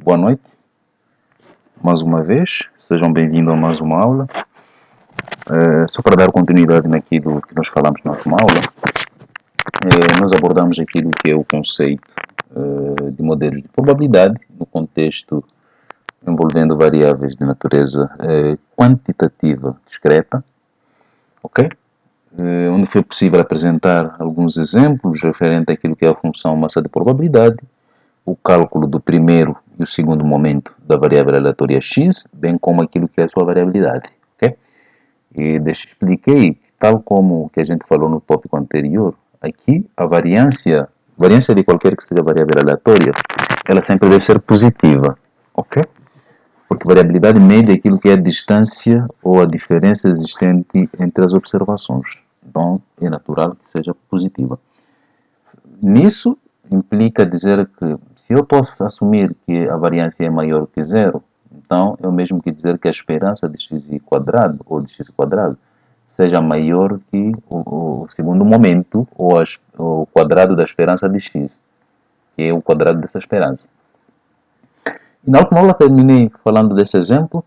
boa noite, mais uma vez, sejam bem-vindos a mais uma aula. Só para dar continuidade naquilo que nós falamos na última aula, nós abordamos aquilo que é o conceito de modelos de probabilidade no contexto envolvendo variáveis de natureza quantitativa discreta, ok? Onde foi possível apresentar alguns exemplos referentes àquilo que é a função massa de probabilidade, o cálculo do primeiro e o segundo momento da variável aleatória x, bem como aquilo que é a sua variabilidade, ok? E expliquei, tal como que a gente falou no tópico anterior, aqui a variância de qualquer que seja variável aleatória, ela sempre deve ser positiva, ok? Porque variabilidade mede aquilo que é a distância ou a diferença existente entre as observações. Então, é natural que seja positiva. Nisso, implica dizer que, se eu posso assumir que a variância é maior que zero, então é o mesmo que dizer que a esperança de x quadrado, ou de x quadrado, seja maior que o segundo momento, ou o quadrado da esperança de x, que é o quadrado dessa esperança. E na última aula terminei falando desse exemplo,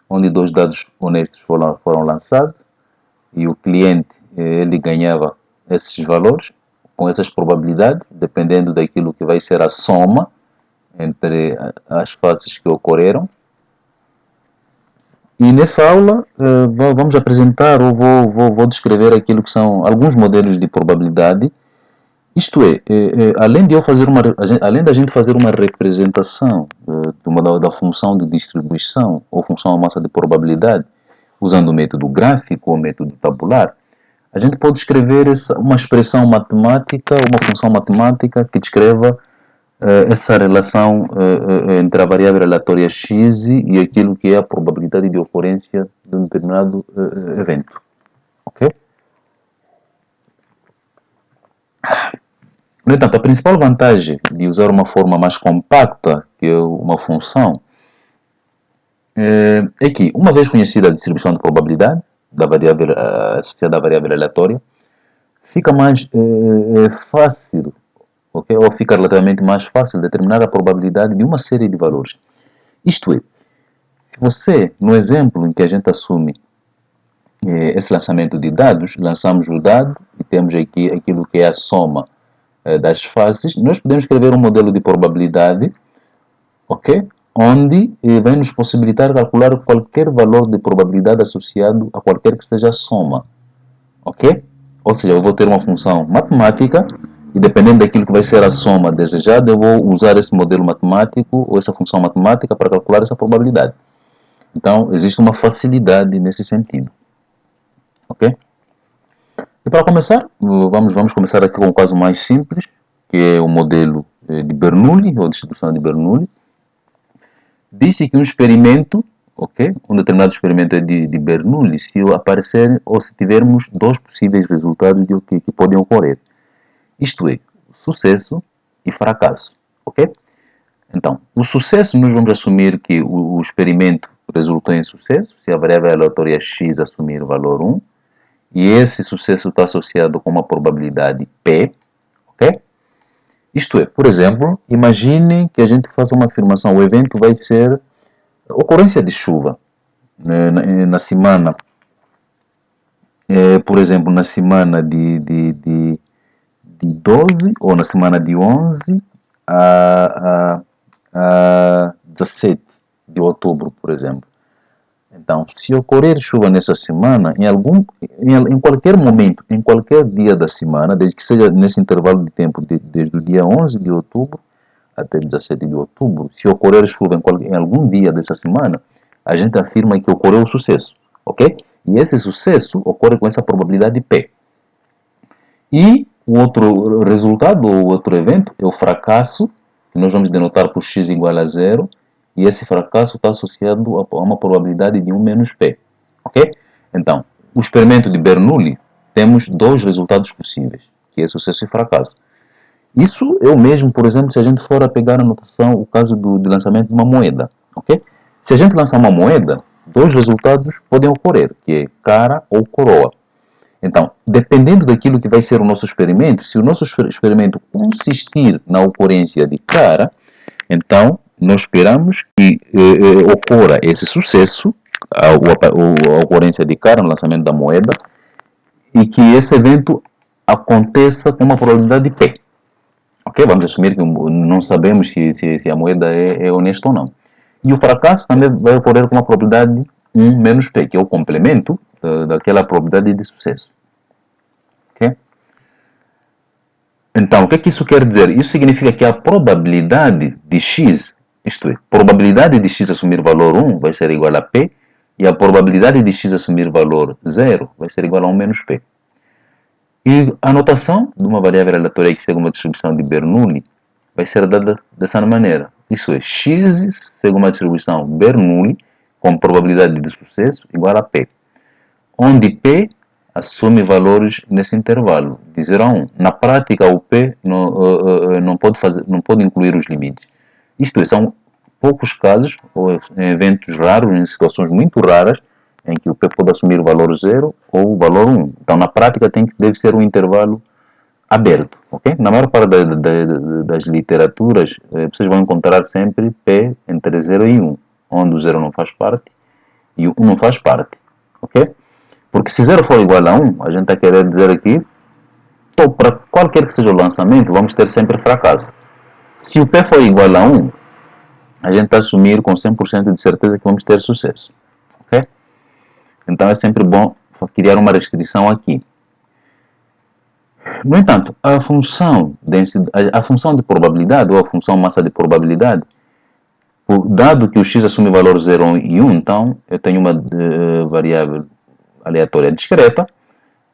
onde dois dados honestos foram lançados e o cliente ele ganhava esses valores com essas probabilidades, dependendo daquilo que vai ser a soma entre as faces que ocorreram. E nessa aula vamos apresentar ou vou descrever aquilo que são alguns modelos de probabilidade. Isto é, além da gente fazer uma representação da função de distribuição ou função massa de probabilidade, usando o método gráfico ou método tabular, a gente pode escrever uma expressão matemática, uma função matemática que descreva essa relação entre a variável aleatória x e aquilo que é a probabilidade de ocorrência de um determinado evento. Ok? No entanto, a principal vantagem de usar uma forma mais compacta que é uma função é que, uma vez conhecida a distribuição de probabilidade da variável associada à variável aleatória, fica mais fácil, okay? Ou fica relativamente mais fácil determinar a probabilidade de uma série de valores. Isto é, se você, no exemplo em que a gente assume esse lançamento de dados, lançamos o dado e temos aqui aquilo que é a soma das faces, nós podemos escrever um modelo de probabilidade, ok? Onde vai nos possibilitar calcular qualquer valor de probabilidade associado a qualquer que seja a soma, ok? Ou seja, eu vou ter uma função matemática e, dependendo daquilo que vai ser a soma desejada, eu vou usar esse modelo matemático ou essa função matemática para calcular essa probabilidade. Então, existe uma facilidade nesse sentido, ok? E para começar, vamos começar aqui com um caso mais simples, que é o modelo de Bernoulli, ou distribuição de Bernoulli. Disse que um experimento, ok? Um determinado experimento é de Bernoulli, se aparecer ou se tivermos dois possíveis resultados que podem ocorrer. Isto é, sucesso e fracasso, ok? Então, o sucesso, nós vamos assumir que o experimento resultou em sucesso, se a variável aleatória x assumir o valor 1, e esse sucesso está associado com uma probabilidade P, ok? Isto é, por exemplo, imagine que a gente faça uma afirmação, o evento vai ser ocorrência de chuva na semana, por exemplo, na semana de 12 ou na semana de 11 a 17 de outubro, por exemplo. Então, se ocorrer chuva nessa semana, em qualquer momento, em qualquer dia da semana, desde que seja nesse intervalo de tempo, desde o dia 11 de outubro até 17 de outubro, se ocorrer chuva em algum dia dessa semana, a gente afirma que ocorreu o sucesso, ok? E esse sucesso ocorre com essa probabilidade P. E o outro resultado, ou outro evento, é o fracasso, que nós vamos denotar por x igual a 0, e esse fracasso está associado a uma probabilidade de 1 menos P. Ok? Então, o experimento de Bernoulli, temos dois resultados possíveis, que é sucesso e fracasso. Isso é o mesmo, por exemplo, se a gente for a pegar a notação, o caso do lançamento de uma moeda. Ok? Se a gente lançar uma moeda, dois resultados podem ocorrer, que é cara ou coroa. Então, dependendo daquilo que vai ser o nosso experimento, se o nosso experimento consistir na ocorrência de cara, então nós esperamos que ocorra esse sucesso, a ocorrência de cara no lançamento da moeda, e que esse evento aconteça com uma probabilidade de P. Ok? Vamos assumir que não sabemos se a moeda é honesta ou não. E o fracasso também vai ocorrer com uma probabilidade de 1 menos P, que é o complemento daquela probabilidade de sucesso. Ok? Então, o que isso quer dizer? Isso significa que a probabilidade de x, isto é, probabilidade de x assumir valor 1 vai ser igual a P, e a probabilidade de x assumir valor 0 vai ser igual a 1 menos P. E a notação de uma variável aleatória que segue uma distribuição de Bernoulli vai ser dada dessa maneira. Isso é, x segue uma distribuição Bernoulli com probabilidade de sucesso igual a P, onde P assume valores nesse intervalo, de 0 a 1. Na prática, o P não pode incluir os limites. Isto é, são poucos casos, ou eventos raros, em situações muito raras, em que o P pode assumir o valor 0 ou o valor 1. Então, na prática, deve ser um intervalo aberto. Okay? Na maior parte das literaturas, vocês vão encontrar sempre P entre 0 e 1, onde o 0 não faz parte e o 1 não faz parte. Ok? Porque se 0 for igual a 1, a gente está querendo dizer aqui, então, para qualquer que seja o lançamento, vamos ter sempre fracasso. Se o P for igual a 1, a gente está a assumir com 100% de certeza que vamos ter sucesso. Ok? Então é sempre bom criar uma restrição aqui. No entanto, a função de probabilidade, ou a função massa de probabilidade, dado que o x assume valor 0 e 1, então eu tenho uma variável aleatória discreta,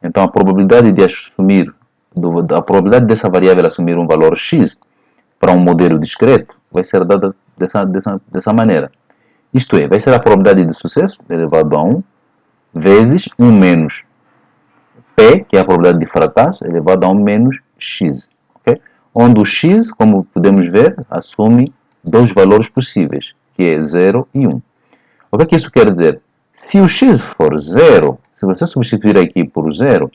então a probabilidade de assumir, a probabilidade dessa variável assumir um valor x para um modelo discreto vai ser dada dessa maneira. Isto é, vai ser a probabilidade de sucesso elevado a 1 vezes 1 menos P, que é a probabilidade de fracasso, elevado a 1 menos x. Okay? Onde o x, como podemos ver, assume dois valores possíveis, que é 0 e 1. O que isso quer dizer? Se o x for 0, se você substituir aqui por 0,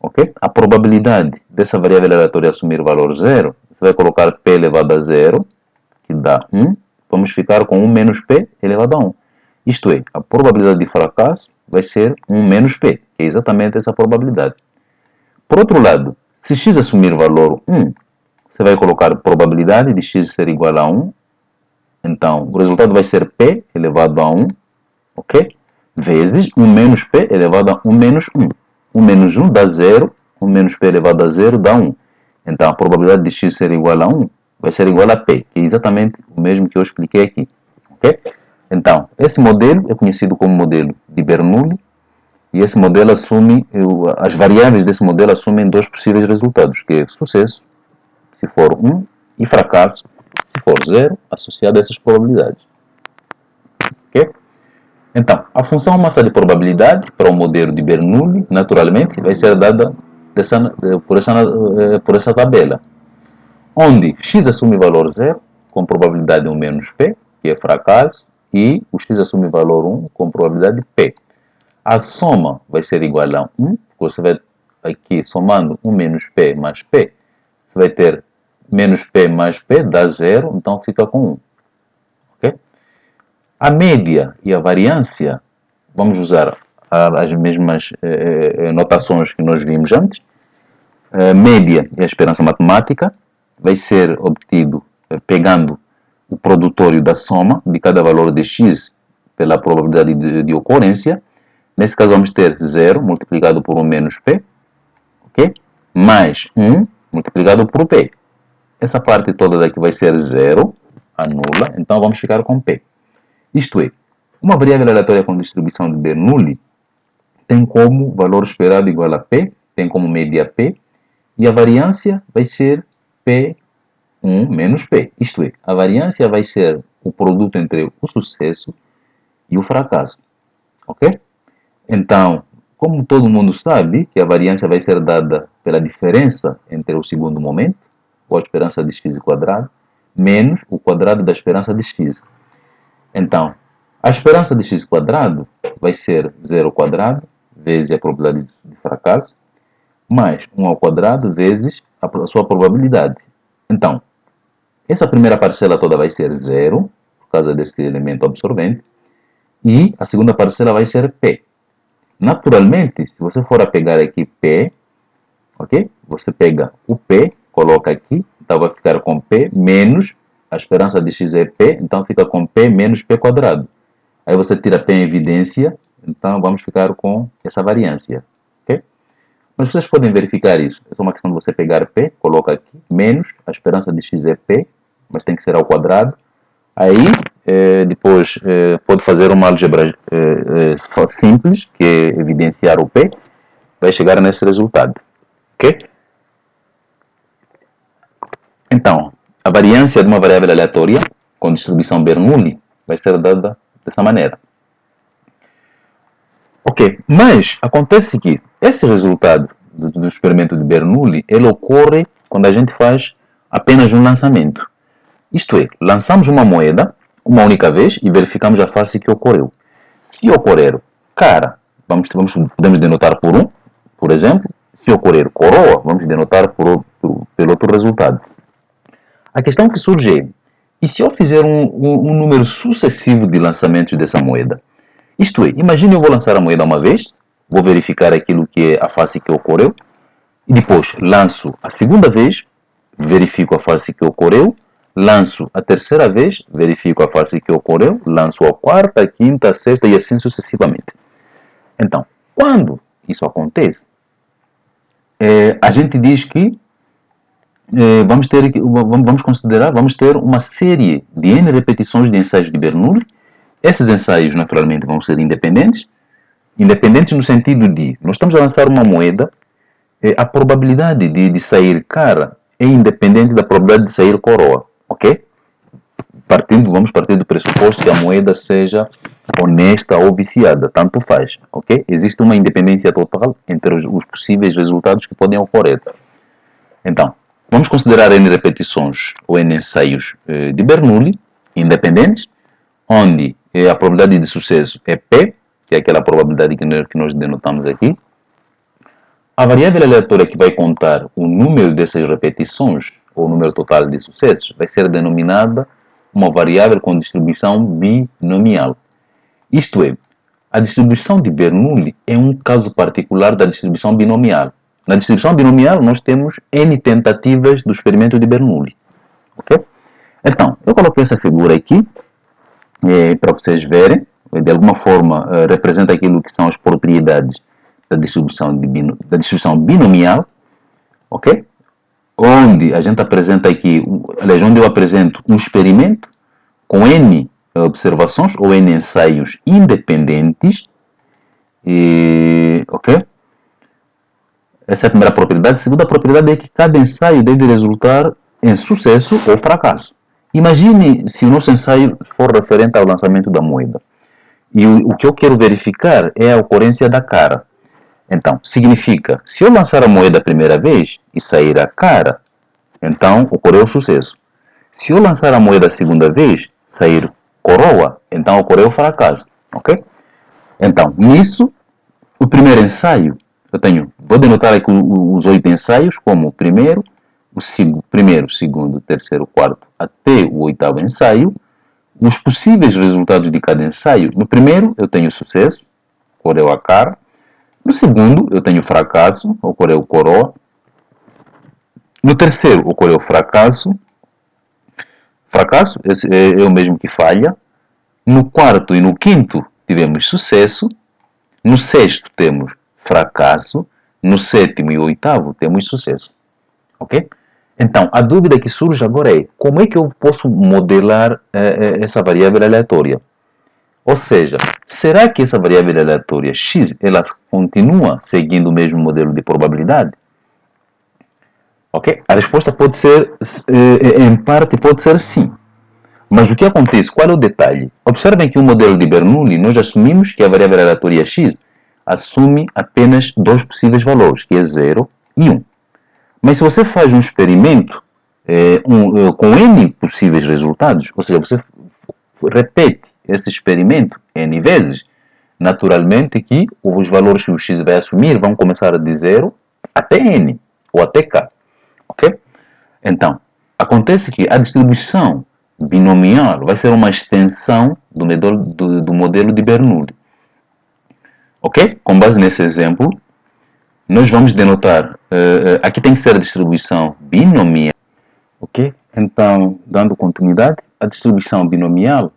okay, a probabilidade dessa variável aleatória assumir o valor 0, você vai colocar P elevado a 0, que dá 1, vamos ficar com 1 menos P elevado a 1. Isto é, a probabilidade de fracasso vai ser 1 menos P, que é exatamente essa probabilidade. Por outro lado, se x assumir valor 1, você vai colocar a probabilidade de x ser igual a 1, então o resultado vai ser P elevado a 1, ok? Vezes 1 menos P elevado a 1 menos 1. 1 menos 1 dá 0, 1 menos P elevado a 0 dá 1. Então a probabilidade de x ser igual a 1 vai ser igual a P, que é exatamente o mesmo que eu expliquei aqui. Ok? Então, esse modelo é conhecido como modelo de Bernoulli, e esse modelo assume, as variáveis desse modelo assumem dois possíveis resultados, que é sucesso, se for 1, e fracasso, se for 0, associado a essas probabilidades. Ok? Então, a função massa de probabilidade para o modelo de Bernoulli, naturalmente, vai ser dada por essa tabela, onde x assume valor 0, com probabilidade 1 menos P, que é fracasso, e o x assume valor 1, com probabilidade P. A soma vai ser igual a 1, você vai aqui somando 1 menos P mais P, você vai ter menos P mais P, dá 0, então fica com 1. Okay? A média e a variância, vamos usar as mesmas notações que nós vimos antes. A média é a esperança matemática, vai ser obtido pegando o produtório da soma de cada valor de x pela probabilidade de ocorrência. Nesse caso vamos ter 0 multiplicado por 1 menos P, okay? Mais 1 multiplicado por P. Essa parte toda daqui vai ser 0, anula, então vamos ficar com P. Isto é, uma variável aleatória com distribuição de Bernoulli tem como valor esperado igual a P, tem como média P, e a variância vai ser P1 menos P. Isto é, a variância vai ser o produto entre o sucesso e o fracasso. Ok? Então, como todo mundo sabe que a variância vai ser dada pela diferença entre o segundo momento, ou a esperança de x quadrado, menos o quadrado da esperança de x. Então, a esperança de x quadrado vai ser 0 ao quadrado vezes a probabilidade de fracasso, mais 1 ao quadrado vezes a sua probabilidade. Então, Essa primeira parcela toda vai ser zero, por causa desse elemento absorvente, e a segunda parcela vai ser P. Naturalmente, se você for a pegar aqui P, ok? Você pega o P, coloca aqui, então vai ficar com P menos, a esperança de x é P, então fica com P menos P quadrado. Aí você tira P em evidência, então vamos ficar com essa variância, ok? Mas vocês podem verificar isso. É só uma questão de você pegar P, coloca aqui, menos, a esperança de x é P, mas tem que ser ao quadrado. Aí, depois, pode fazer uma álgebra simples, que é evidenciar o P, vai chegar nesse resultado, ok? Então, a variância de uma variável aleatória com distribuição Bernoulli vai ser dada dessa maneira. Ok, mas acontece que esse resultado do experimento de Bernoulli, ele ocorre quando a gente faz apenas um lançamento. Isto é, lançamos uma moeda uma única vez e verificamos a face que ocorreu. Se ocorrer cara, podemos denotar por 1, por exemplo. Se ocorrer coroa, vamos denotar pelo outro resultado. A questão que surge é, e se eu fizer um número sucessivo de lançamentos dessa moeda? Isto é, imagine eu vou lançar a moeda uma vez, vou verificar aquilo que é a face que ocorreu, e depois lanço a segunda vez, verifico a face que ocorreu, lanço a terceira vez, verifico a face que ocorreu, lanço a quarta, a quinta, a sexta e assim sucessivamente. Então, quando isso acontece, a gente diz que vamos ter uma série de N repetições de ensaios de Bernoulli. Esses ensaios, naturalmente, vão ser independentes. Independentes no sentido de, nós estamos a lançar uma moeda, a probabilidade de sair cara é independente da probabilidade de sair coroa, ok? Vamos partir do pressuposto que a moeda seja honesta ou viciada, tanto faz, ok? Existe uma independência total entre os possíveis resultados que podem ocorrer. Então, vamos considerar N repetições ou N ensaios de Bernoulli, independentes, onde a probabilidade de sucesso é P, que é aquela probabilidade que nós denotamos aqui. A variável aleatória que vai contar o número dessas repetições, ou o número total de sucessos, vai ser denominada uma variável com distribuição binomial. Isto é, a distribuição de Bernoulli é um caso particular da distribuição binomial. Na distribuição binomial, nós temos N tentativas do experimento de Bernoulli. Okay? Então, eu coloquei essa figura aqui, para vocês verem. De alguma forma, representa aquilo que são as propriedades da distribuição binomial. Ok? Onde a gente apresenta aqui, aliás, onde eu apresento um experimento com N observações ou N ensaios independentes. Ok? Essa é a primeira propriedade. A segunda propriedade é que cada ensaio deve resultar em sucesso ou fracasso. Imagine se o nosso ensaio for referente ao lançamento da moeda. E o que eu quero verificar é a ocorrência da cara. Então, significa, se eu lançar a moeda a primeira vez e sair a cara, então ocorreu o sucesso. Se eu lançar a moeda a segunda vez, sair coroa, então ocorreu o fracasso. Ok? Então, nisso, o primeiro ensaio, vou denotar aqui os 8 ensaios como o primeiro, segundo, terceiro, quarto, até o 8º ensaio. Os possíveis resultados de cada ensaio. No primeiro, eu tenho sucesso, ocorreu a cara. No segundo, eu tenho fracasso, ocorreu coroa. No terceiro, ocorreu fracasso. Fracasso, esse é o mesmo que falha. No quarto e no quinto, tivemos sucesso. No sexto, temos fracasso. No sétimo e oitavo, temos sucesso. Ok? Então, a dúvida que surge agora é, como é que eu posso modelar essa variável aleatória? Ou seja, será que essa variável aleatória x, ela continua seguindo o mesmo modelo de probabilidade? Ok? A resposta pode ser, em parte, pode ser sim. Mas o que acontece? Qual é o detalhe? Observem que o modelo de Bernoulli, nós assumimos que a variável aleatória x assume apenas dois possíveis valores, que é 0 e 1. Mas se você faz um experimento com N possíveis resultados, ou seja, você repete esse experimento N vezes, naturalmente que os valores que o x vai assumir vão começar de 0 até N, ou até K. Ok? Então, Acontece que a distribuição binomial vai ser uma extensão do modelo de Bernoulli. Ok? Com base nesse exemplo, nós vamos denotar, aqui tem que ser a distribuição binomial. Ok? Então, dando continuidade, a distribuição binomial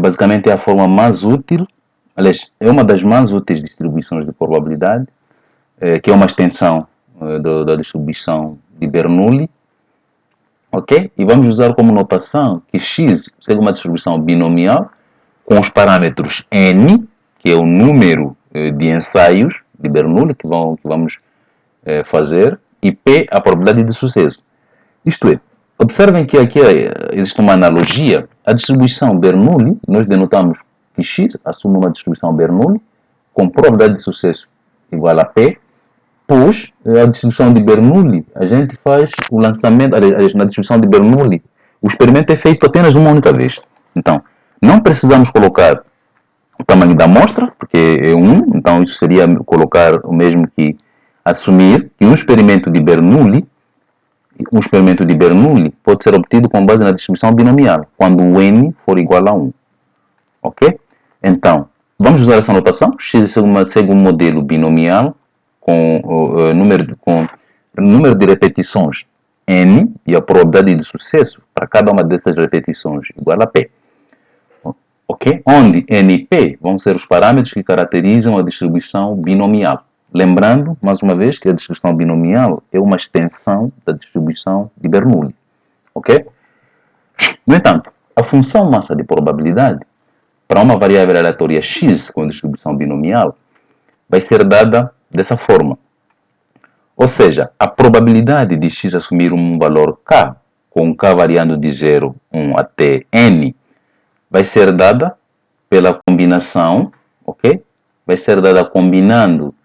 basicamente é a forma mais útil, aliás, é uma das mais úteis distribuições de probabilidade, que é uma extensão da distribuição de Bernoulli. Ok? E vamos usar como notação que x segue uma distribuição binomial com os parâmetros n, que é o número de ensaios de Bernoulli que vamos fazer, e p, a probabilidade de sucesso. Isto é, observem que aqui existe uma analogia. A distribuição Bernoulli, nós denotamos que x assume uma distribuição Bernoulli com probabilidade de sucesso igual a p, pois a distribuição de Bernoulli, a gente faz o lançamento, na distribuição de Bernoulli, o experimento é feito apenas uma única vez. Então, não precisamos colocar o tamanho da amostra, porque é 1, então isso seria colocar o mesmo que assumir que um experimento de Bernoulli pode ser obtido com base na distribuição binomial, quando o n for igual a 1. Ok? Então, vamos usar essa notação. X segue um modelo binomial com número de repetições n e a probabilidade de sucesso para cada uma dessas repetições igual a p. Ok? Onde n e p vão ser os parâmetros que caracterizam a distribuição binomial. Lembrando, mais uma vez, que a distribuição binomial é uma extensão da distribuição de Bernoulli. Ok? No entanto, a função massa de probabilidade para uma variável aleatória x com distribuição binomial vai ser dada dessa forma. Ou seja, a probabilidade de x assumir um valor k, com k variando de 0, 1 até n, vai ser dada pela combinação, ok? Vai ser dada combinando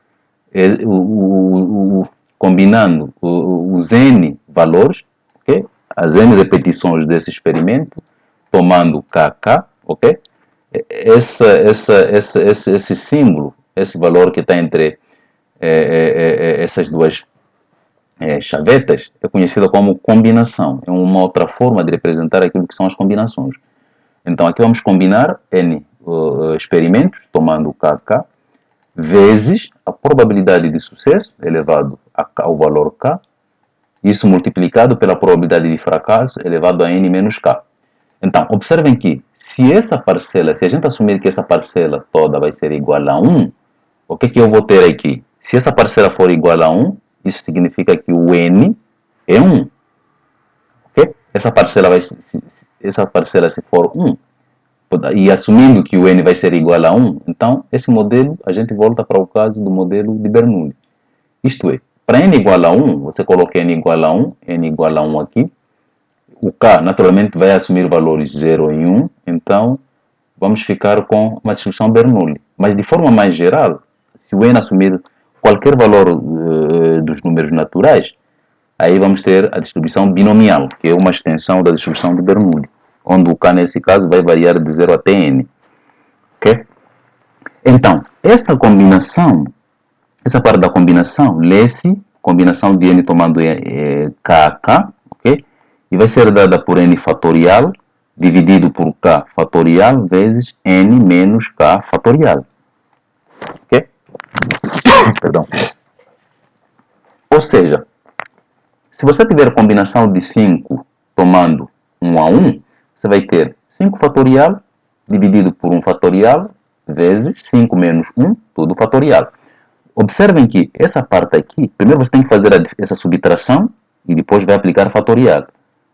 os n valores, ok? As n repetições desse experimento, tomando kk, ok? Esse símbolo, esse valor que está entre essas duas chavetas, é conhecido como combinação. É uma outra forma de representar aquilo que são as combinações. Então, aqui vamos combinar n experimentos, tomando kk, vezes a probabilidade de sucesso, elevado ao valor k, isso multiplicado pela probabilidade de fracasso, elevado a n menos k. Então, observem que, se a gente assumir que essa parcela toda vai ser igual a 1, o que eu vou ter aqui? Se essa parcela for igual a 1, isso significa que o n é 1. Okay? Essa parcela, se for 1, e assumindo que o n vai ser igual a 1, então esse modelo, a gente volta para o caso do modelo de Bernoulli. Isto é, para n igual a 1, você coloca n igual a 1, n igual a 1 aqui, o k naturalmente vai assumir valores 0 e 1, então vamos ficar com uma distribuição Bernoulli. Mas de forma mais geral, se o n assumir qualquer valor dos números naturais, aí vamos ter a distribuição binomial, que é uma extensão da distribuição de Bernoulli, onde o k nesse caso vai variar de 0 até n. Okay? Então, essa parte da combinação, lê-se combinação de n tomando kk, ok? E vai ser dada por n fatorial, dividido por k fatorial, vezes n menos k fatorial. Ok? Perdão. Ou seja, se você tiver combinação de 5 tomando 1 a 1, você vai ter 5 fatorial dividido por 1 fatorial vezes 5 menos 1, tudo fatorial. Observem que essa parte aqui, primeiro você tem que fazer essa subtração e depois vai aplicar fatorial.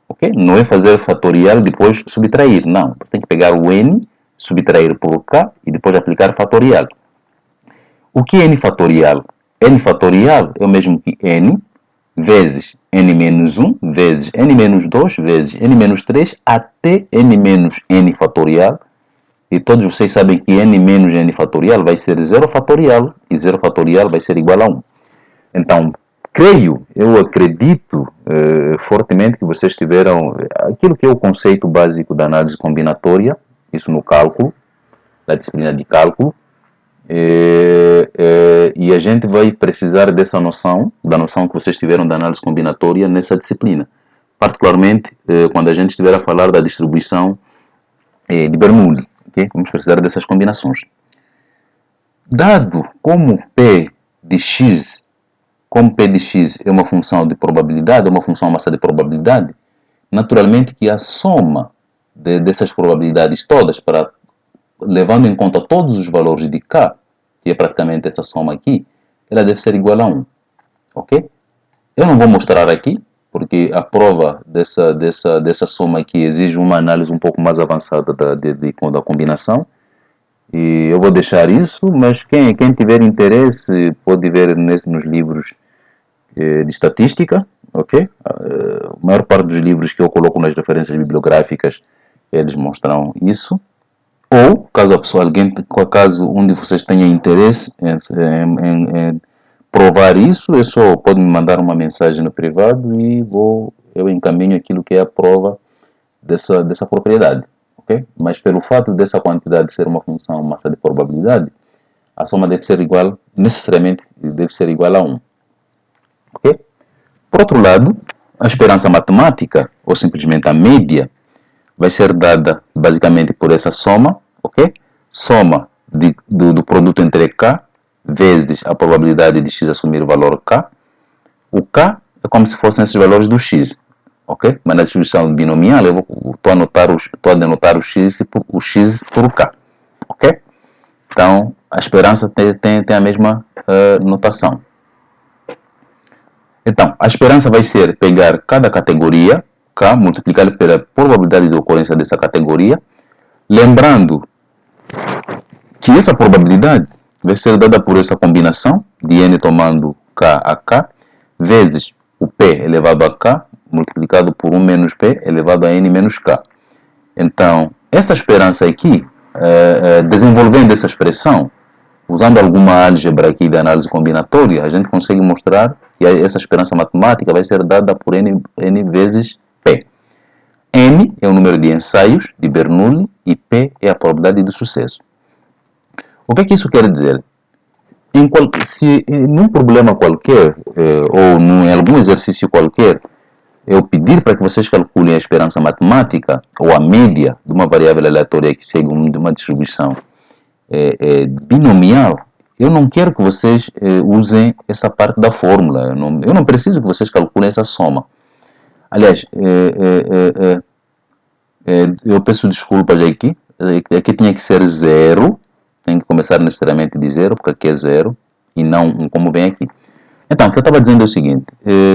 Okay? Não é fazer fatorial e depois subtrair, não. Você tem que pegar o n, subtrair por k e depois aplicar fatorial. O que é n fatorial? N fatorial é o mesmo que n vezes n menos 1, vezes n menos 2, vezes n menos 3, até n menos n fatorial. E todos vocês sabem que n menos n fatorial vai ser 0 fatorial, e 0 fatorial vai ser igual a 1. Então, eu acredito fortemente que vocês tiveram aquilo que é o conceito básico da análise combinatória, isso no cálculo, da disciplina de cálculo, e a gente vai precisar dessa noção, da noção que vocês tiveram da análise combinatória nessa disciplina, particularmente quando a gente estiver a falar da distribuição de Bernoulli. Okay? Vamos precisar dessas combinações. Dado como P de x, como P de x é uma função de probabilidade, é uma função massa de probabilidade, naturalmente que a soma dessas probabilidades todas, levando em conta todos os valores de K, que é praticamente essa soma aqui, ela deve ser igual a 1. Ok? Eu não vou mostrar aqui, porque a prova dessa soma aqui exige uma análise um pouco mais avançada da combinação. E eu vou deixar isso, mas quem tiver interesse pode ver nos livros de estatística, ok? A maior parte dos livros que eu coloco nas referências bibliográficas, eles mostram isso. Ou, caso um de vocês tenha interesse em provar isso, pode me mandar uma mensagem no privado e eu encaminho aquilo que é a prova dessa propriedade. Okay? Mas pelo fato dessa quantidade ser uma função massa de probabilidade, a soma necessariamente deve ser igual a 1. Okay? Por outro lado, a esperança matemática, ou simplesmente a média, vai ser dada basicamente por essa soma, ok? Soma do produto entre K vezes a probabilidade de x assumir o valor K. O K é como se fossem esses valores do x, ok? Mas na distribuição binomial eu estou a denotar o x por o K, ok? Então a esperança tem a mesma notação. Então a esperança vai ser pegar cada categoria K multiplicado pela probabilidade de ocorrência dessa categoria, lembrando que essa probabilidade vai ser dada por essa combinação de n tomando K a K, vezes o P elevado a K, multiplicado por 1 menos P elevado a n menos K. Então, essa esperança aqui, desenvolvendo essa expressão, usando alguma álgebra aqui de análise combinatória, a gente consegue mostrar que essa esperança matemática vai ser dada por n vezes P. N é o número de ensaios de Bernoulli e P é a probabilidade de sucesso. O que é que isso quer dizer? Se num problema qualquer, ou em algum exercício qualquer, eu pedir para que vocês calculem a esperança matemática, ou a média de uma variável aleatória que segue uma distribuição binomial, eu não quero que vocês usem essa parte da fórmula. Eu não preciso que vocês calculem essa soma. Aliás, eu peço desculpas aqui. Aqui tinha que ser 0. Tem que começar necessariamente de 0, porque aqui é 0 e não como vem aqui. Então, o que eu estava dizendo é o seguinte.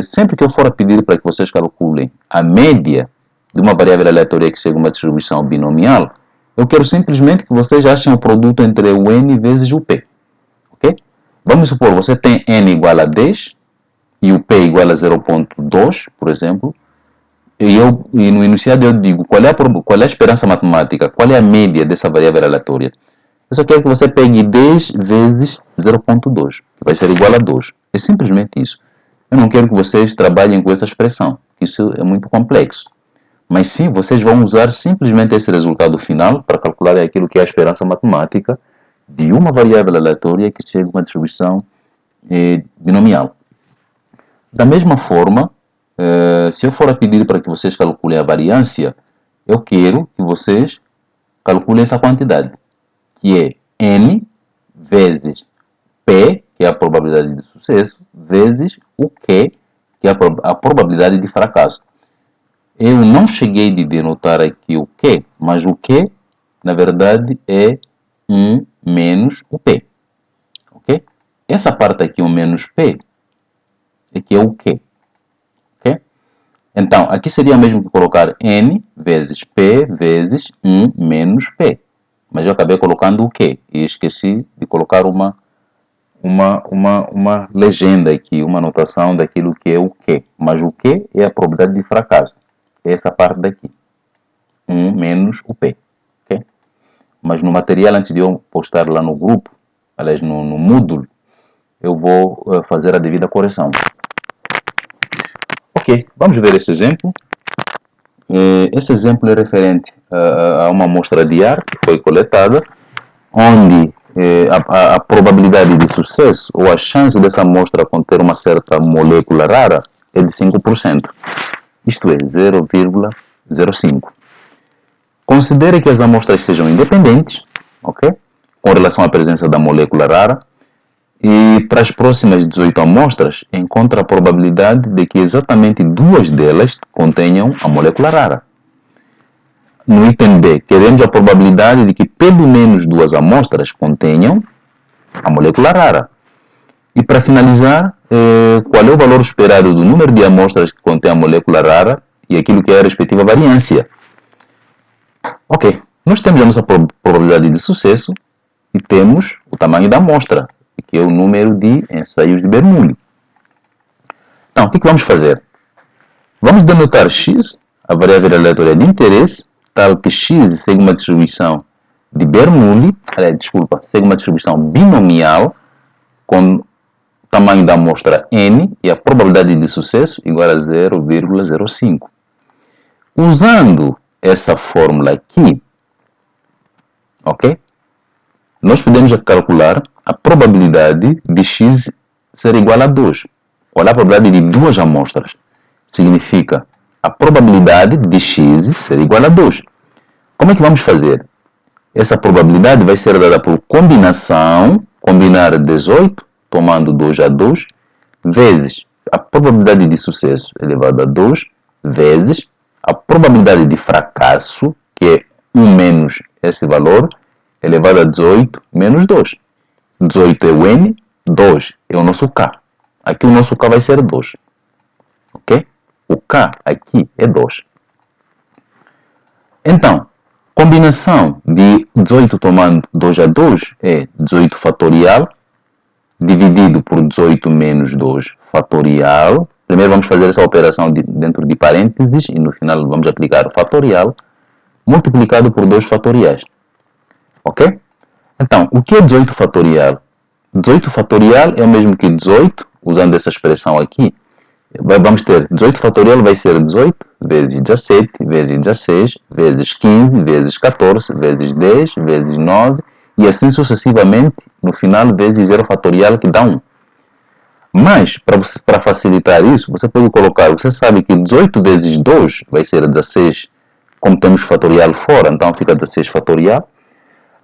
Sempre que eu for a pedir para que vocês calculem a média de uma variável aleatória que segue uma distribuição binomial, eu quero simplesmente que vocês achem o produto entre o n vezes o p. Ok? Vamos supor, você tem n igual a 10 e o p igual a 0.2, por exemplo. E no enunciado eu digo qual é a esperança matemática, qual é a média dessa variável aleatória. Eu só quero que você pegue 10 vezes 0.2, que vai ser igual a 2. É simplesmente isso. Eu não quero que vocês trabalhem com essa expressão, isso é muito complexo. Mas sim, vocês vão usar simplesmente esse resultado final para calcular aquilo que é a esperança matemática de uma variável aleatória que segue uma distribuição binomial. Da mesma forma, se eu for a pedir para que vocês calculem a variância, eu quero que vocês calculem essa quantidade, que é n vezes P, que é a probabilidade de sucesso, vezes o Q, que é a probabilidade de fracasso. Eu não cheguei de denotar aqui o Q, mas o Q, na verdade, é 1 menos o P. Ok? Essa parte aqui, o menos P, é que é o Q. Ok? Então, aqui seria mesmo que colocar N vezes P vezes 1 menos P. Mas eu acabei colocando o Q e esqueci de colocar uma legenda aqui, uma anotação daquilo que é o Q. Mas o Q é a probabilidade de fracasso. É essa parte daqui. 1 menos o P. Okay? Mas no material, antes de eu postar lá no grupo, aliás, no Moodle, eu vou fazer a devida correção. Ok, vamos ver esse exemplo. Esse exemplo é referente a uma amostra de ar que foi coletada, onde a probabilidade de sucesso, ou a chance dessa amostra conter uma certa molécula rara, é de 5%. isto é 0,05. Considere que as amostras sejam independentes, ok? Com relação à presença da molécula rara, e para as próximas 18 amostras, encontra a probabilidade de que exatamente 2 delas contenham a molécula rara. No item B, queremos a probabilidade de que pelo menos 2 amostras contenham a molécula rara. E para finalizar, qual é o valor esperado do número de amostras que contém a molécula rara e aquilo que é a respectiva variância. Ok, nós temos a nossa probabilidade de sucesso e temos o tamanho da amostra, que é o número de ensaios de Bernoulli. Então, o que vamos fazer? Vamos denotar x, a variável aleatória de interesse, tal que x segue uma distribuição de Bernoulli, segue uma distribuição binomial com tamanho da amostra n e a probabilidade de sucesso igual a 0,05. Usando essa fórmula aqui, ok? Nós podemos calcular a probabilidade de x ser igual a 2. Qual é a probabilidade de 2 amostras? Significa a probabilidade de x ser igual a 2. Como é que vamos fazer? Essa probabilidade vai ser dada por combinar 18, tomando 2 a 2, vezes a probabilidade de sucesso elevado a 2, vezes a probabilidade de fracasso, que é 1 menos esse valor, elevado a 18 menos 2. 18 é o n, 2 é o nosso k. Aqui o nosso k vai ser 2. Ok? O k aqui é 2. Então, combinação de 18 tomando 2 a 2 é 18 fatorial, dividido por 18 menos 2 fatorial. Primeiro vamos fazer essa operação dentro de parênteses e no final vamos aplicar o fatorial, multiplicado por 2 fatoriais. Ok? Então, o que é 18 fatorial? 18 fatorial é o mesmo que 18, usando essa expressão aqui. Vamos ter 18 fatorial vai ser 18 vezes 17, vezes 16, vezes 15, vezes 14, vezes 10, vezes 9, e assim sucessivamente, no final, vezes 0 fatorial, que dá 1. Mas, para facilitar isso, você pode colocar, você sabe que 18 vezes 2 vai ser 16, como temos fatorial fora, então fica 16 fatorial.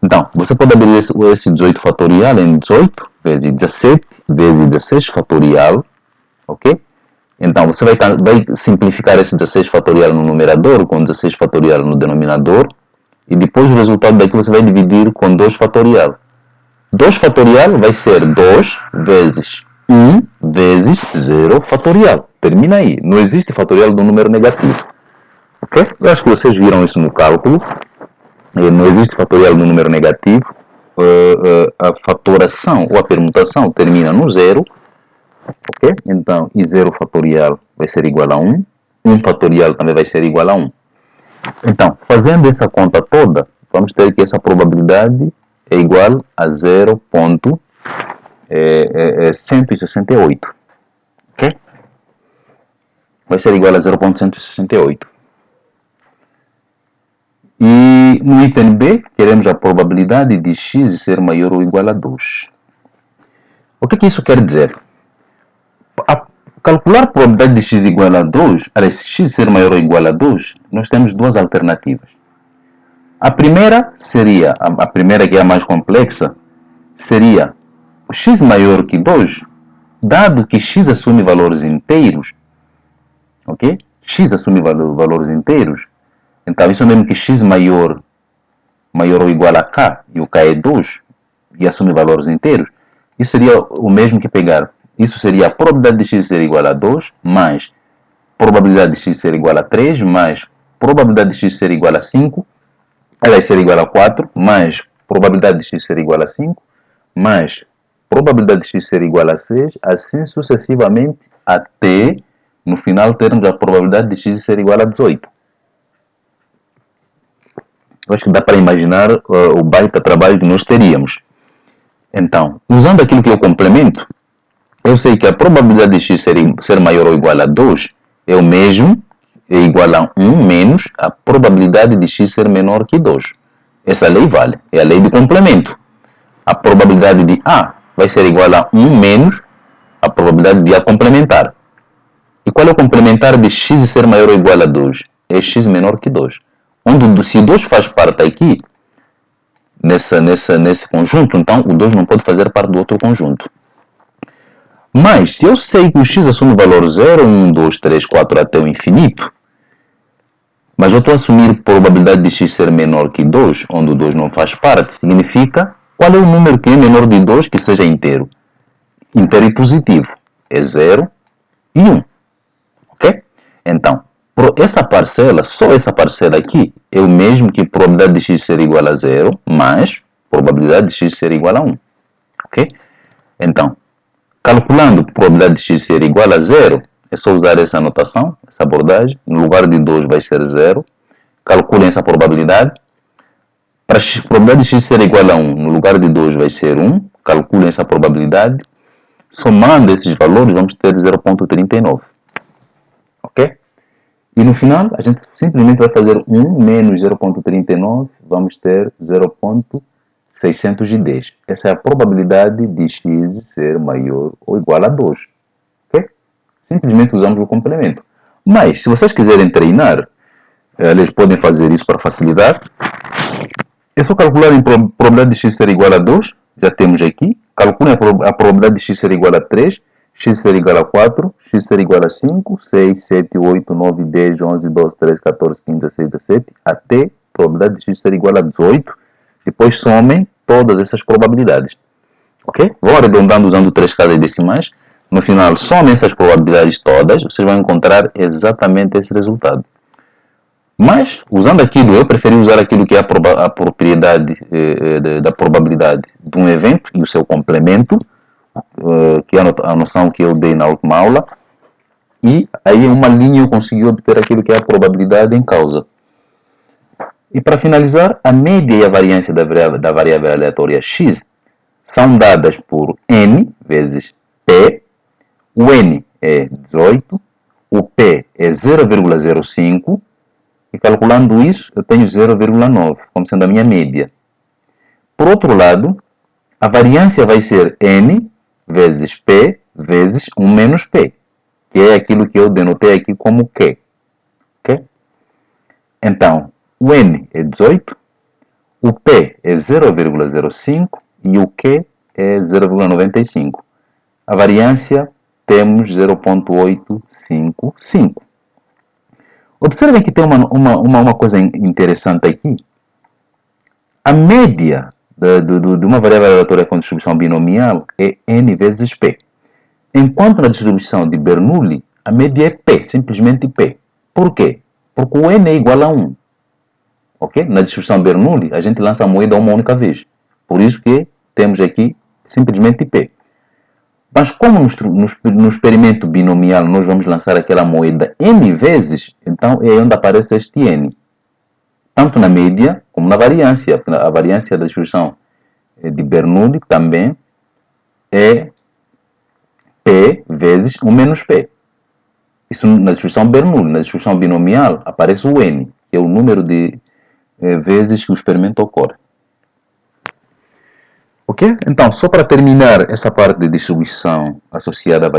Então, você pode abrir esse 18 fatorial em 18 vezes 17 vezes 16 fatorial, ok? Então, você vai simplificar esse 16 fatorial no numerador com 16 fatorial no denominador, e depois o resultado daqui você vai dividir com 2 fatorial. 2 fatorial vai ser 2 vezes 1 vezes 0 fatorial. Termina aí. Não existe fatorial do número negativo. Ok? Eu acho que vocês viram isso no cálculo. Não existe fatorial do número negativo. A fatoração ou a permutação termina no 0. Ok? Então, e 0 fatorial vai ser igual a 1. 1 fatorial também vai ser igual a 1. Então, fazendo essa conta toda, vamos ter que essa probabilidade é igual a 0,168. Ok? Vai ser igual a 0,168. E no item B, queremos a probabilidade de x ser maior ou igual a 2. O que isso quer dizer? Calcular a probabilidade de x igual a 2, x ser maior ou igual a 2, nós temos duas alternativas. A primeira seria, a primeira que é a mais complexa, seria o x maior que 2, dado que x assume valores inteiros, ok? X assume valores inteiros, então isso é mesmo que x maior ou igual a k, e o k é 2, e assume valores inteiros, isso seria o mesmo que pegar. Isso seria a probabilidade de x ser igual a 2, mais probabilidade de x ser igual a 3, mais probabilidade de x ser igual a 5, ela ser igual a 4, mais probabilidade de x ser igual a 5, mais probabilidade de x ser igual a 6, assim sucessivamente, até, no final, termos a probabilidade de x ser igual a 18. Eu acho que dá para imaginar o baita trabalho que nós teríamos. Então, usando aquilo que eu complemento, eu sei que a probabilidade de x ser maior ou igual a 2 é o mesmo, é igual a 1 menos a probabilidade de x ser menor que 2. Essa lei vale, é a lei de complemento. A probabilidade de A vai ser igual a 1 menos a probabilidade de A complementar. E qual é o complementar de x ser maior ou igual a 2? É x menor que 2. Onde, se 2 faz parte aqui, nesse conjunto, então o 2 não pode fazer parte do outro conjunto. Mas, se eu sei que o x assume o valor 0, 1, 2, 3, 4 até o infinito, mas eu estou a assumir a probabilidade de x ser menor que 2, onde o 2 não faz parte, significa qual é o número que é menor de 2 que seja inteiro. Inteiro e positivo. É 0 e 1. Ok? Então, essa parcela, só essa parcela aqui, é o mesmo que probabilidade de x ser igual a 0, mais probabilidade de x ser igual a 1. Ok? Então, calculando a probabilidade de x ser igual a 0, é só usar essa notação, essa abordagem. No lugar de 2 vai ser 0. Calculem essa probabilidade. Para a probabilidade de x ser igual a 1, no lugar de 2 vai ser 1. Calculem essa probabilidade. Somando esses valores, vamos ter 0,39. Ok? E no final, a gente simplesmente vai fazer 1 menos 0,39, vamos ter 0,610. Essa é a probabilidade de x ser maior ou igual a 2. Ok? Simplesmente usamos o complemento. Mas, se vocês quiserem treinar, eles podem fazer isso para facilitar. É só calcular a probabilidade de x ser igual a 2, já temos aqui. Calculem a probabilidade de x ser igual a 3, x ser igual a 4, x ser igual a 5, 6, 7, 8, 9, 10, 11, 12, 13, 14, 15, 16, 17, até a probabilidade de x ser igual a 18. Depois somem todas essas probabilidades. Ok? Vão arredondando usando 3 casas decimais. No final, somem essas probabilidades todas, vocês vão encontrar exatamente esse resultado. Mas, usando aquilo, eu preferi usar aquilo que é a propriedade da probabilidade de um evento e o seu complemento, que é a noção que eu dei na última aula. E aí, em uma linha, eu consegui obter aquilo que é a probabilidade em causa. E para finalizar, a média e a variância da variável aleatória x são dadas por n vezes p. O n é 18, o p é 0,05, e calculando isso, eu tenho 0,9, como sendo a minha média. Por outro lado, a variância vai ser n vezes p vezes 1 menos p, que é aquilo que eu denotei aqui como Q. Okay? Então, o n é 18, o p é 0,05 e o Q é 0,95. A variância temos 0,855. Observem que tem uma coisa interessante aqui. A média de uma variável aleatória com distribuição binomial é n vezes p. Enquanto na distribuição de Bernoulli, a média é p, simplesmente p. Por quê? Porque o n é igual a 1. Okay? Na distribuição Bernoulli, a gente lança a moeda uma única vez. Por isso que temos aqui simplesmente p. Mas como no experimento binomial nós vamos lançar aquela moeda n vezes, então é onde aparece este n. Tanto na média como na variância. A variância da distribuição de Bernoulli também é p vezes 1 menos p. Isso na distribuição Bernoulli. Na distribuição binomial aparece o n, que é o número de vezes que o experimento ocorre. Ok? Então, só para terminar essa parte de distribuição associada a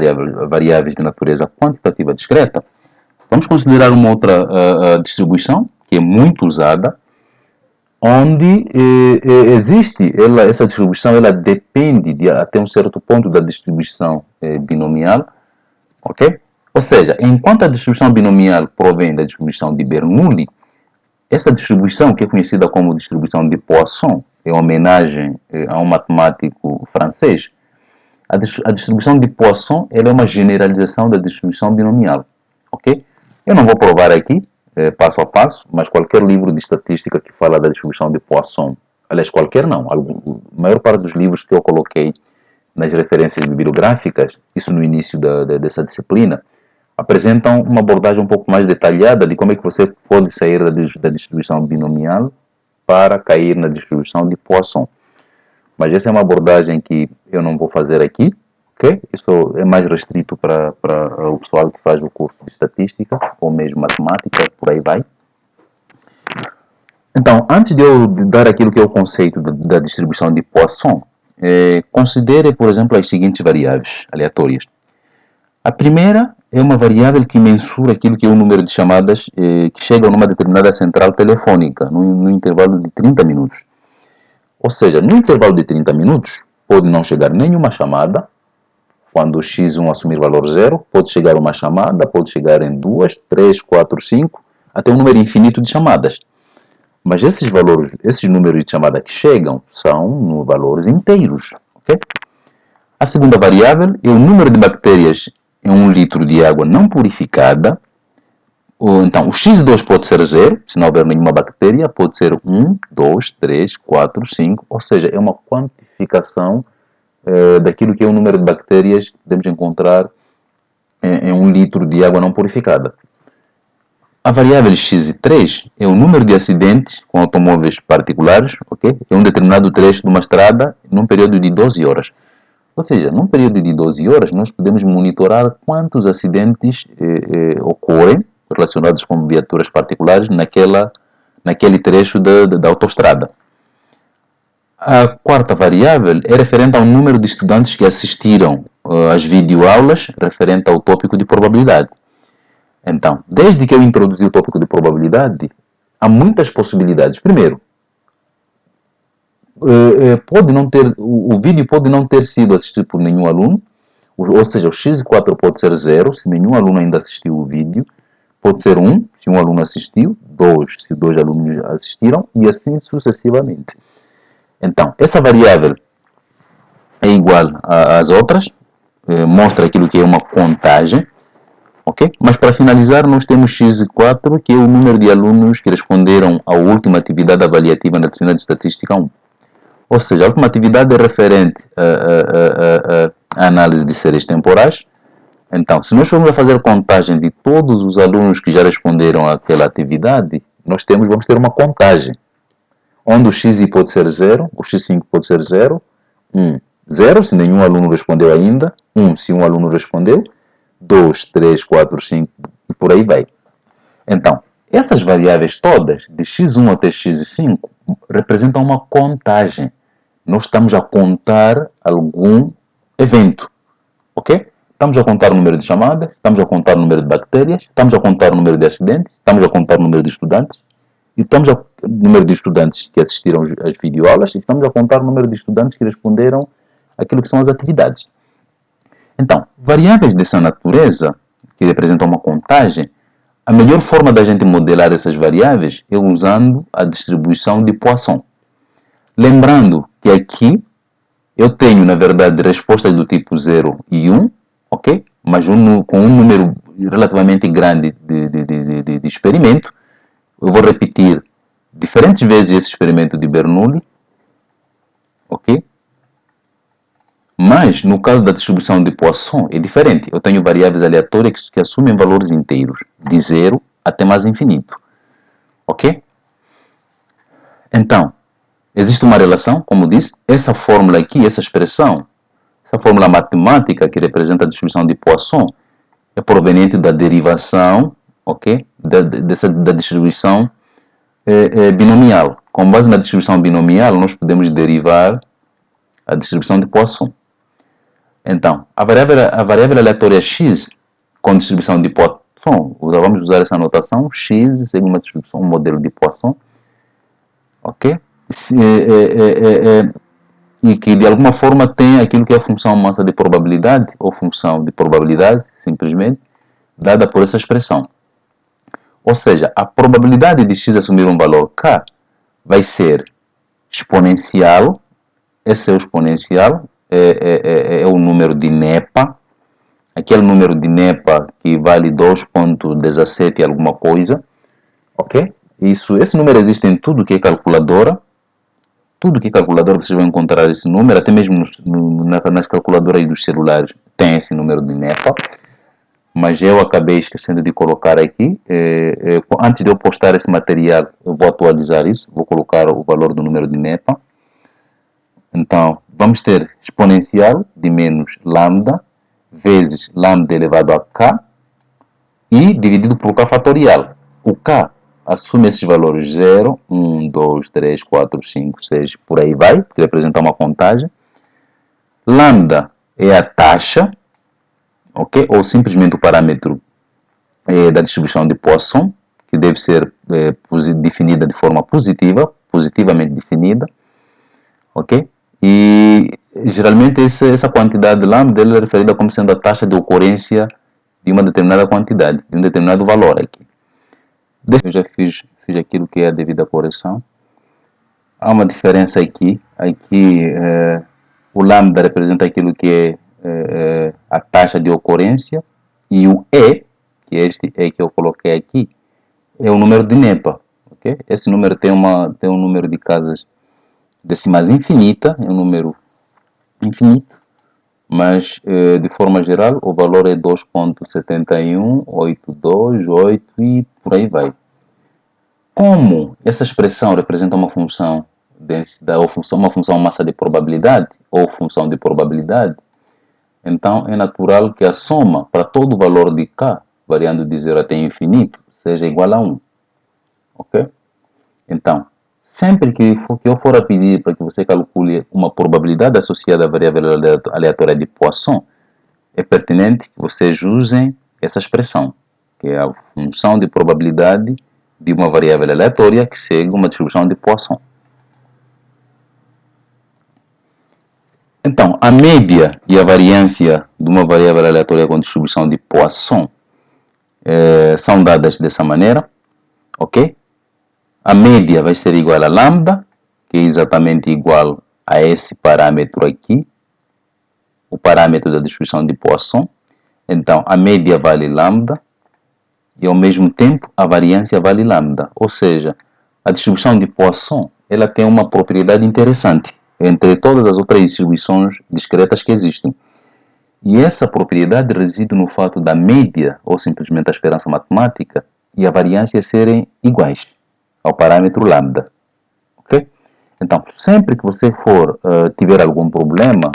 variáveis de natureza quantitativa discreta, vamos considerar uma outra distribuição que é muito usada, onde existe essa distribuição, ela depende até um certo ponto da distribuição binomial, ok? Ou seja, enquanto a distribuição binomial provém da distribuição de Bernoulli, essa distribuição, que é conhecida como distribuição de Poisson, é uma homenagem a um matemático francês. A distribuição de Poisson ela é uma generalização da distribuição binomial. Ok? Eu não vou provar aqui, passo a passo, mas qualquer livro de estatística que fala da distribuição de Poisson, aliás, qualquer não, a maior parte dos livros que eu coloquei nas referências bibliográficas, isso no início dessa disciplina, apresentam uma abordagem um pouco mais detalhada de como é que você pode sair da distribuição binomial para cair na distribuição de Poisson. Mas essa é uma abordagem que eu não vou fazer aqui, ok? Isso é mais restrito para o pessoal que faz o curso de estatística ou mesmo matemática, por aí vai. Então, antes de eu dar aquilo que é o conceito da distribuição de Poisson, considere, por exemplo, as seguintes variáveis aleatórias. A primeira é uma variável que mensura aquilo que é o número de chamadas que chegam numa determinada central telefônica, no intervalo de 30 minutos. Ou seja, no intervalo de 30 minutos, pode não chegar nenhuma chamada, quando o x1 assumir valor zero, pode chegar uma chamada, pode chegar em 2, 3, 4, 5, até um número infinito de chamadas. Mas esses valores, esses números de chamada que chegam, são valores inteiros. Okay? A segunda variável é o número de bactérias em 1 litro de água não purificada. Então, o x2 pode ser 0, se não houver nenhuma bactéria, pode ser 1, 2, 3, 4, 5, ou seja, é uma quantificação daquilo que é o número de bactérias que podemos encontrar em 1 litro de água não purificada. A variável x3 é o número de acidentes com automóveis particulares, okay? É um determinado trecho de uma estrada num período de 12 horas. Ou seja, num período de 12 horas, nós podemos monitorar quantos acidentes ocorrem relacionados com viaturas particulares naquele trecho da autoestrada. A quarta variável é referente ao número de estudantes que assistiram às videoaulas referente ao tópico de probabilidade. Então, desde que eu introduzi o tópico de probabilidade, há muitas possibilidades. Primeiro, pode não ter, o vídeo pode não ter sido assistido por nenhum aluno, ou seja, o x4 pode ser 0 se nenhum aluno ainda assistiu o vídeo, pode ser 1 se um aluno assistiu, 2 se 2 alunos assistiram e assim sucessivamente. Então, essa variável é igual às outras, mostra aquilo que é uma contagem, ok? Mas para finalizar, nós temos x4, que é o número de alunos que responderam à última atividade avaliativa na disciplina de Estatística 1. Ou seja, a última atividade é referente à análise de séries temporais. Então, se nós formos a fazer contagem de todos os alunos que já responderam àquela atividade, vamos ter uma contagem, onde o x pode ser 0, o x5 pode ser 0, 1, 0 se nenhum aluno respondeu ainda, 1 se um aluno respondeu, 2, 3, 4, 5 e por aí vai. Então, essas variáveis todas, de x1 até x5, representam uma contagem. Nós estamos a contar algum evento, ok? Estamos a contar o número de chamadas, estamos a contar o número de bactérias, estamos a contar o número de acidentes, estamos a contar o número de estudantes, e estamos a contar o número de estudantes que assistiram às videoaulas, e estamos a contar o número de estudantes que responderam àquilo que são as atividades. Então, variáveis dessa natureza, que representam uma contagem, a melhor forma da gente modelar essas variáveis é usando a distribuição de Poisson. Lembrando que aqui eu tenho, na verdade, respostas do tipo 0 e 1, ok? Mas com um número relativamente grande de experimento. Eu vou repetir diferentes vezes esse experimento de Bernoulli, ok? Mas, no caso da distribuição de Poisson, é diferente. Eu tenho variáveis aleatórias que assumem valores inteiros, de 0 até mais infinito. Ok? Então, existe uma relação, como disse, essa fórmula aqui, essa expressão, essa fórmula matemática que representa a distribuição de Poisson, é proveniente da derivação, ok? Da distribuição binomial. Com base na distribuição binomial, nós podemos derivar a distribuição de Poisson. Então, a variável aleatória x com distribuição de Poisson, vamos usar essa notação, x segue uma distribuição, um modelo de Poisson, ok? E que de alguma forma tem aquilo que é a função massa de probabilidade, ou função de probabilidade, simplesmente, dada por essa expressão. Ou seja, a probabilidade de x assumir um valor k vai ser exponencial, esse é o exponencial, é o número de NEPA, aquele número de NEPA que vale 2.17 alguma coisa, ok? Esse número existe em tudo que é calculadora, vocês vão encontrar esse número, até mesmo nas calculadoras dos celulares tem esse número de NEPA, mas eu acabei esquecendo de colocar aqui, antes de eu postar esse material, eu vou atualizar isso, vou colocar o valor do número de NEPA. Então, vamos ter exponencial de menos lambda vezes lambda elevado a k e dividido por k fatorial. O k assume esses valores 0, 1, 2, 3, 4, 5, 6, por aí vai, que representa uma contagem. Lambda é a taxa, ok? Ou simplesmente o parâmetro da distribuição de Poisson, que deve ser definida de forma positiva, positivamente definida, ok? E geralmente essa quantidade lambda é referida como sendo a taxa de ocorrência de uma determinada quantidade, de um determinado valor aqui. Eu já fiz aquilo que é a devida correção. Há uma diferença aqui. Aqui o lambda representa aquilo que é a taxa de ocorrência, e o E, que é este E que eu coloquei aqui, é o número de NEPA. Okay? Esse número tem um número de casas decimais infinita, é um número infinito, mas de forma geral o valor é 2.71828 e por aí vai. Como essa expressão representa uma função densidade, ou uma função massa de probabilidade, ou função de probabilidade, então é natural que a soma para todo valor de k, variando de 0 até infinito, seja igual a 1. Ok? Então, sempre que eu for a pedir para que você calcule uma probabilidade associada à variável aleatória de Poisson, é pertinente que vocês usem essa expressão, que é a função de probabilidade de uma variável aleatória que segue uma distribuição de Poisson. Então, a média e a variância de uma variável aleatória com distribuição de Poisson são dadas dessa maneira, ok? A média vai ser igual a lambda, que é exatamente igual a esse parâmetro aqui, o parâmetro da distribuição de Poisson. Então, a média vale lambda e, ao mesmo tempo, a variância vale lambda. Ou seja, a distribuição de Poisson ela tem uma propriedade interessante entre todas as outras distribuições discretas que existem. E essa propriedade reside no fato da média, ou simplesmente a esperança matemática, e a variância serem iguais ao parâmetro lambda. Okay? Então, sempre que você tiver algum problema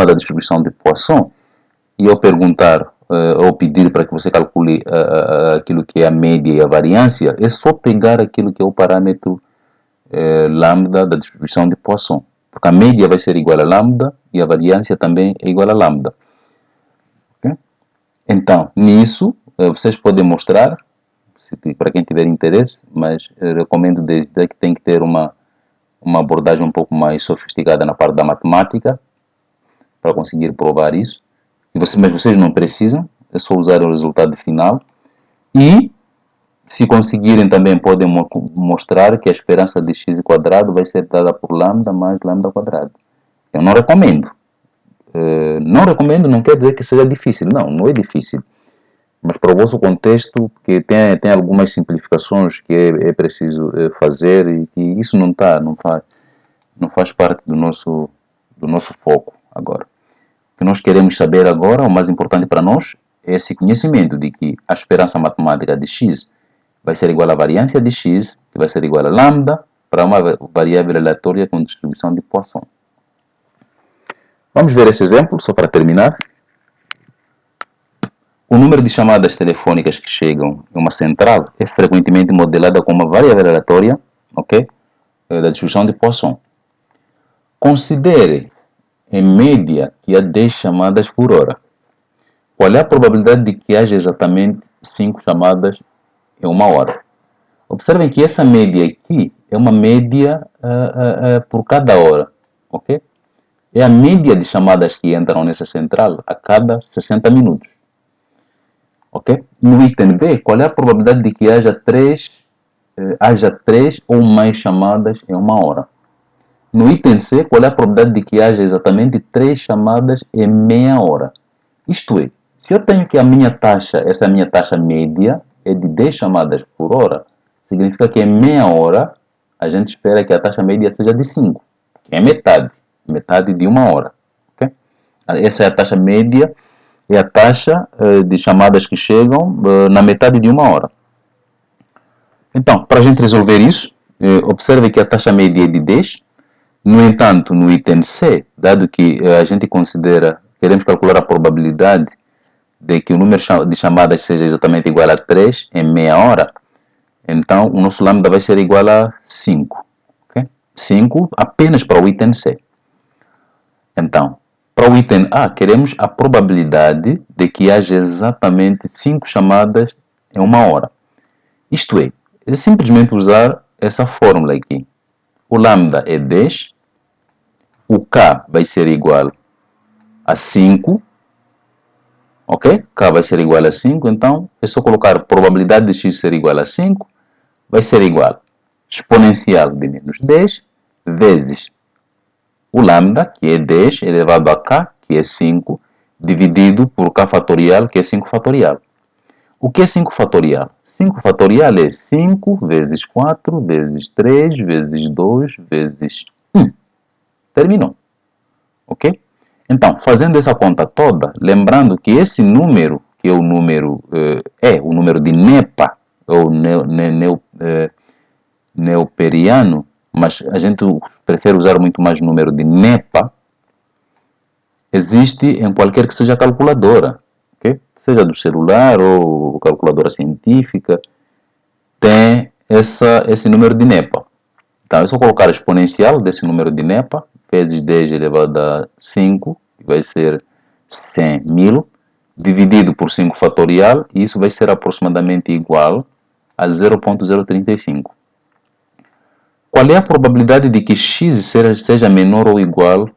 da distribuição de Poisson, e eu perguntar ou pedir para que você calcule aquilo que é a média e a variância, é só pegar aquilo que é o parâmetro lambda da distribuição de Poisson. Porque a média vai ser igual a lambda e a variância também é igual a lambda. Okay? Então, nisso, vocês podem mostrar, para quem tiver interesse, mas recomendo desde que tem que ter uma abordagem um pouco mais sofisticada na parte da matemática para conseguir provar isso. Mas vocês não precisam, é só usar o resultado final. E, se conseguirem, também podem mostrar que a esperança de x quadrado vai ser dada por lambda mais lambda quadrado. Eu não recomendo. Não recomendo não quer dizer que seja difícil. Não é difícil. Mas para o vosso contexto, que tem algumas simplificações que é preciso fazer e que isso não faz parte do nosso foco agora. O que nós queremos saber agora, o mais importante para nós, é esse conhecimento de que a esperança matemática de x vai ser igual à variância de x, que vai ser igual a lambda, para uma variável aleatória com distribuição de Poisson. Vamos ver esse exemplo, só para terminar. O número de chamadas telefônicas que chegam em uma central é frequentemente modelada como uma variável aleatória, ok? Da distribuição de Poisson. Considere, em média, que há 10 chamadas por hora. Qual é a probabilidade de que haja exatamente 5 chamadas em uma hora? Observem que essa média aqui é uma média por cada hora, ok? É a média de chamadas que entram nessa central a cada 60 minutos. Okay? No item B, qual é a probabilidade de que haja três ou mais chamadas em uma hora? No item C, qual é a probabilidade de que haja exatamente 3 chamadas em meia hora? Isto é, se eu tenho que essa é a minha taxa média é de 10 chamadas por hora, significa que em meia hora a gente espera que a taxa média seja de 5, que é metade de uma hora. Okay? Essa é a taxa média, é a taxa de chamadas que chegam na metade de uma hora. Então, para a gente resolver isso, observe que a taxa média é de 10. No entanto, no item C, dado que a gente queremos calcular a probabilidade de que o número de chamadas seja exatamente igual a 3 em meia hora, então o nosso lambda vai ser igual a 5. Okay? 5 apenas para o item C. Então, Para o item A, queremos a probabilidade de que haja exatamente 5 chamadas em uma hora. Isto é simplesmente usar essa fórmula aqui. O lambda é 10, o K vai ser igual a 5, ok? K vai ser igual a 5, então é só colocar a probabilidade de x ser igual a 5, vai ser igual a exponencial de menos 10 vezes o lambda, que é 10, elevado a k, que é 5, dividido por k fatorial, que é 5 fatorial. O que é 5 fatorial? 5 fatorial é 5 vezes 4 vezes 3 vezes 2 vezes 1. Terminou. Ok? Então, fazendo essa conta toda, lembrando que esse número, que é o número, o número de NEPA, ou neoperiano, mas a gente prefere usar muito mais o número de NEPA, existe em qualquer que seja a calculadora, okay? Seja do celular ou calculadora científica, tem esse número de NEPA. Então, é só colocar a exponencial desse número de NEPA, vezes 10 elevado a 5, que vai ser 100.000, dividido por 5 fatorial, e isso vai ser aproximadamente igual a 0,035. Qual é a probabilidade de que x seja menor ou igual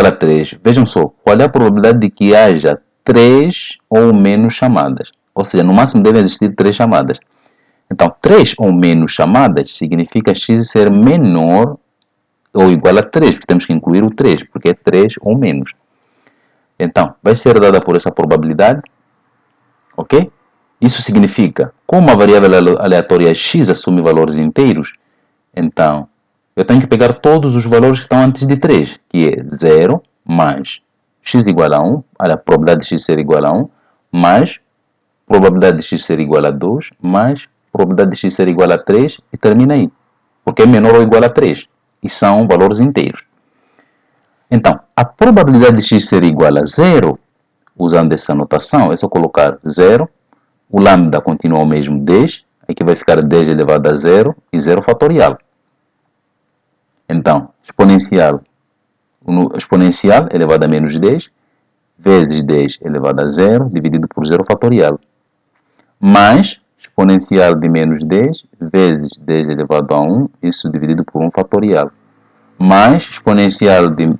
a 3? Vejam só, qual é a probabilidade de que haja 3 ou menos chamadas? Ou seja, no máximo devem existir 3 chamadas. Então, 3 ou menos chamadas significa x ser menor ou igual a 3, porque temos que incluir o 3, porque é 3 ou menos. Então, vai ser dada por essa probabilidade, ok? Isso significa, como a variável aleatória x assume valores inteiros, então eu tenho que pegar todos os valores que estão antes de 3, que é 0 mais x igual a 1, a probabilidade de x ser igual a 1, mais probabilidade de x ser igual a 2, mais probabilidade de x ser igual a 3, e termina aí, porque é menor ou igual a 3, e são valores inteiros. Então, a probabilidade de x ser igual a 0, usando essa notação, é só colocar 0, o lambda continua o mesmo 10, aqui vai ficar 10 elevado a 0 e 0 fatorial. Então, exponencial elevado a menos 10, vezes 10 elevado a 0, dividido por 0 fatorial. Mais exponencial de menos 10, vezes 10 elevado a 1, isso dividido por 1 fatorial. Mais exponencial de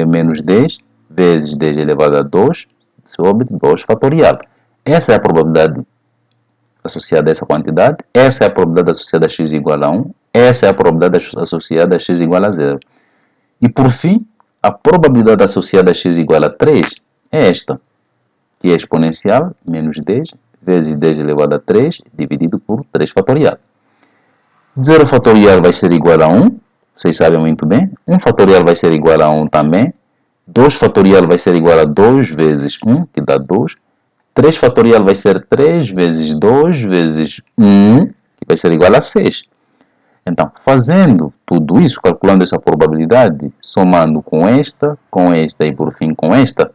menos 10, vezes 10 elevado a 2, sobre 2 fatorial. Essa é a probabilidade associada a essa quantidade, essa é a probabilidade associada a x igual a 1, essa é a probabilidade associada a x igual a 0. E por fim, a probabilidade associada a x igual a 3 é esta, que é exponencial menos 10 vezes 10 elevado a 3 dividido por 3 fatorial. 0 fatorial vai ser igual a 1, vocês sabem muito bem. 1 fatorial vai ser igual a 1 também. 2 fatorial vai ser igual a 2 vezes 1, que dá 2. 3 fatorial vai ser 3 vezes 2 vezes 1, que vai ser igual a 6. Então, fazendo tudo isso, calculando essa probabilidade, somando com esta e por fim com esta,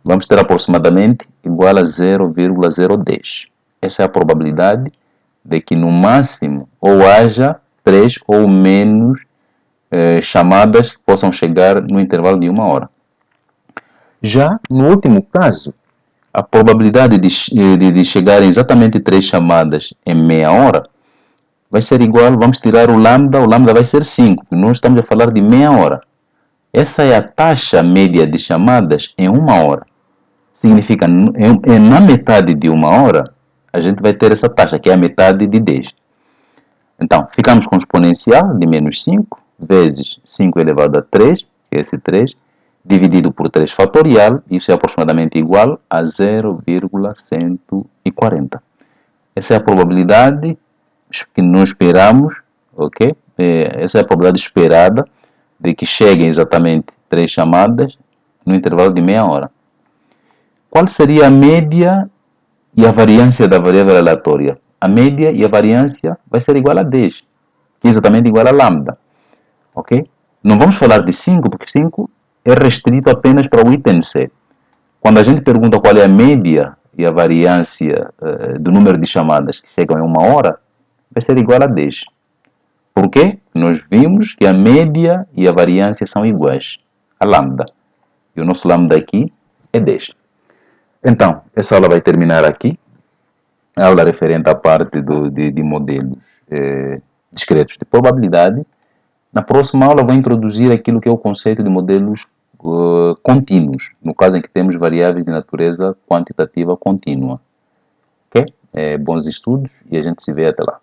vamos ter aproximadamente igual a 0,010. Essa é a probabilidade de que no máximo ou haja 3 ou menos chamadas que possam chegar no intervalo de 1 hora. Já no último caso, a probabilidade de chegarem exatamente 3 chamadas em meia hora vai ser igual, vamos tirar o lambda vai ser 5, nós estamos a falar de meia hora. Essa é a taxa média de chamadas em 1 hora. Significa, na metade de 1 hora, a gente vai ter essa taxa, que é a metade de 10. Então, ficamos com o exponencial de menos 5, vezes 5 elevado a 3, que é esse 3, dividido por 3 fatorial, isso é aproximadamente igual a 0,140. Essa é a probabilidade que nós esperamos, ok? Essa é a probabilidade esperada de que cheguem exatamente 3 chamadas no intervalo de meia hora. Qual seria a média e a variância da variável aleatória? A média e a variância vai ser igual a 10, que é exatamente igual a lambda, ok? Não vamos falar de 5, porque 5 é restrito apenas para o item C. Quando a gente pergunta qual é a média e a variância do número de chamadas que chegam em 1 hora, vai ser igual a 10. Por quê? Nós vimos que a média e a variância são iguais, a lambda. E o nosso lambda aqui é 10. Então, essa aula vai terminar aqui. A aula referente à parte de modelos discretos de probabilidade. Na próxima aula vou introduzir aquilo que é o conceito de modelos contínuos, no caso em que temos variáveis de natureza quantitativa contínua. Ok? Bons estudos e a gente se vê até lá.